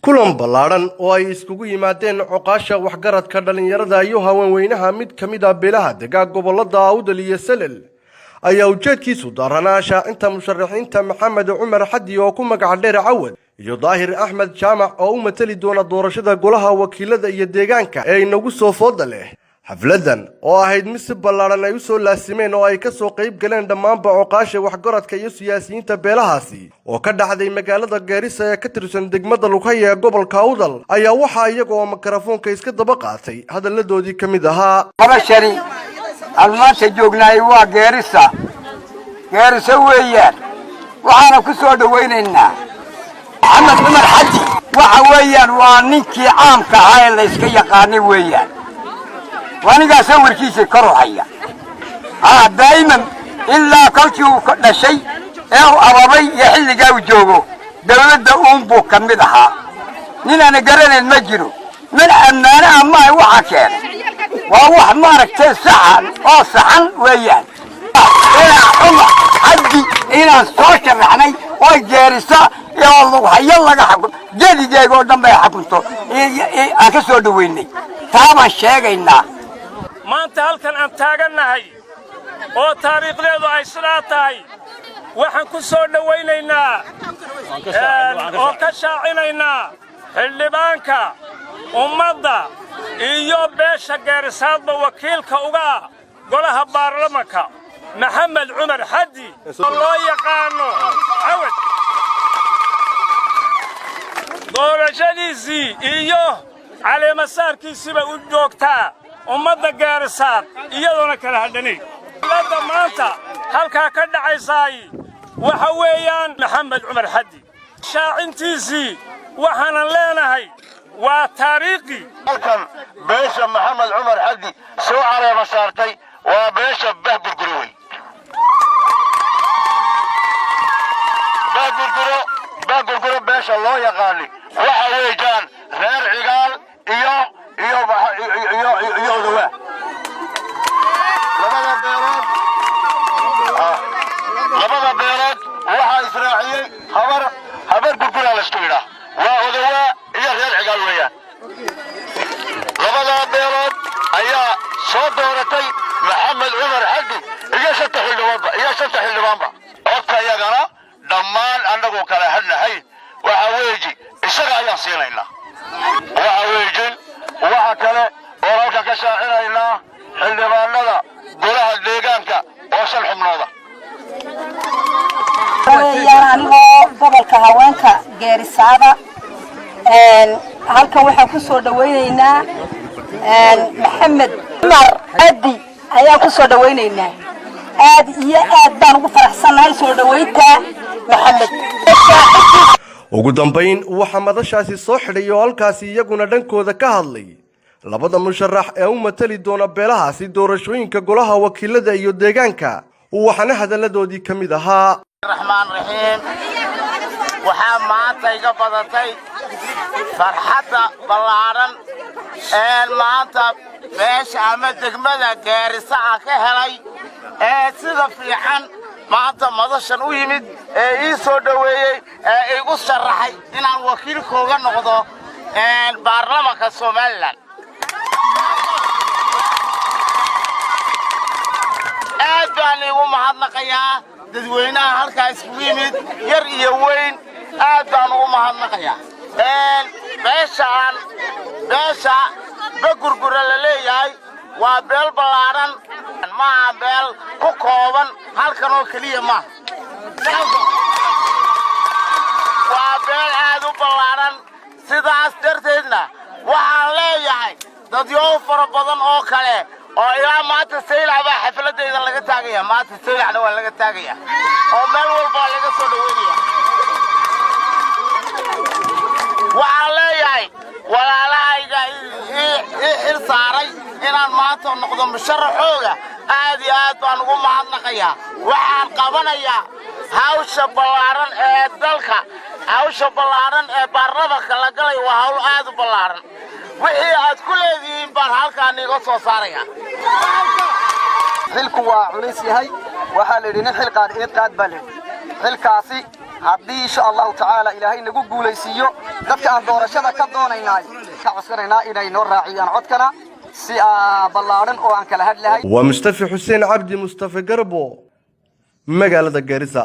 kulan ballaaran oo ay iskugu yimaadeen cuqaasha waxgaradka dhalinyarada iyo haweenweynaha mid kamid ah beelaha deegaanka gobolada Awdal iyo Salel ayaa ujeedkiisu daaranaa shaacinta musharaxiinta Maxamed Cumar Xadi oo ku magac dheer Cawad iyo Daahir Axmed Jaamac oo u matali doona doorashada golaha wakiilada iyo deegaanka ee inagu soo fooda leh xafladan oo ahayd mid si ballaaran ay u soo laasimeen oo ay ka soo qayb galeen dhammaan cuqaasha waxgaradka iyo siyaasiyiinta beelahaasi oo ka dhacday magaalada Gaarisa ee ka tirsan degmada Luqaya ee gobolka Awdal ayaa waxa iyaga oo mikrofoonka iska daba qaatay hadaladoodii kamid ahaa habashari almaasha joognay waa Gaarisa weeyaan waxaana ku soo dhaweynaynaa Maxamed Cumar Xadi waxa weeyaan waa ninkii caamka ah ee la iska yaqaanay weeyaan وأنا أسوي كيسي كروحية دائما إلا كلشوا كل شيء أو أبوي يحل جو جوجو دولة بو كمدها نينا نقرن المجنو من أنا ما وحكين وهو مارك تسعن أو سعن ويان إلى عمر حدي إلى السوشيال يعني وجارسة يا الله يلا حكم جدي جاي قدام بيحكمته أكسر دويني تمام الشيء maanta halkan aan taaganahay oo taariikhdeedu ay sidaatahay waxaan ku soo dhaweynaynaa oo ka shaacinaynaa xildhibaanka ummadda iyo beesha Gaarisaadba wakiilka uga golaha baarlamaanka Maxamed Cumar Xadi loo yaqaano Cawad doorashadiisii iyo caleemasaarkiisiba u joogtaa ummadda Gaarisaad iyadoo kala hadhanay lada maanta halka ka dhacaysay waxa weeyaan Maxamed Cumar Xadi shaacintiisii waxaan leenahay waa taariikhi halkan beesha Maxamed Cumar Xadi soo caleema saartay waa beesha baagurguro beesha loo yaqaan waxa weeyaan reer cigaal iyo labada beelood waxa israaciyay habar gurgura la isku yiraahdo waa odawa iyo reer cigaal weeyaan labada beelood ayaa soo dooratay Maxamed Cumar Xadi iyo shanta xildhibaanba codka iyagana dhammaan anagoo kala hadnahay waxa weeji isaga ayaan siinaynaa waxa weeji waxa kale oo halka ka shaacinayna xildhibaanada golaha deegaanka oo shan xubnooda anigoo gobolka haweenka Gaarisaada halkan waxaan ku soo dhaweynaynaa Maxamed Cumar Xadi ayaan ku soo dhaweynaynaa aad iyo aad baan ugu faraxsanahay soo dhaweynta Maxamed ugu dambeyn waxa madashaasi soo xidhay oo halkaasi iyaguna dhankooda ka hadlay labada musharax ee u matali doona beelahaasi doorashooyinka golaha wakiilada iyo deegaanka waxaana hadaladoodii kamid ahaa الرحمن الرحيم waxaa maanta iga badatay farxadda ballaaran ee maanta beesha ama degmada Gaarisa ka helay ee sida fiican maanta madashan u yimid ee ii soo dhaweeyay ee igu sharaxay inaan wakiilkooga noqdo baarlamaanka Soomaaliland aad baan ugu mahadnaqayaa dadweynaha halkaas ku yimid yar iyo weyn aad baan ugu mahadnaqayaa beesha bagurgura la leeyahay waa beel ballaaran ma beel ku kooban halkan oo kaliya ma waa beel aad u ballaaran sidaas darteedna waxaan leeyahay dad yoo fara badan oo kale oo ilaa maanta saylaaba xafladeeda laga taagaya maanta saylana waa laga taagaya oo meel walba laga soo dhaweynaya waxaan leeyahay walaalahayga xil saaray inaan maanta noqdo musharaxooga aad iyo aad baan ugu mahadnaqayaa waxaan qabanayaa hawsha ballaaran ee dalka hawsha ballaaran ee baarlamaanka la galay waa hawl aad u ballaaran wixii aad ku leedihiin baan halkaan iga soo saaraya xilku waa culis yahay waxa la yidhi xil qaad baa leh xilkaasi haddii insha Allah ta'ala ilaahay nagu guuleysiyo dadka aan doorashada ka doonaynaa ka codsanayna inay noo raaciyaan codkana si ballaaran oo aan kala hadlahay waa Mustafa Xuseen Cabdi Mustafa Garbo magaalada Gaarisa.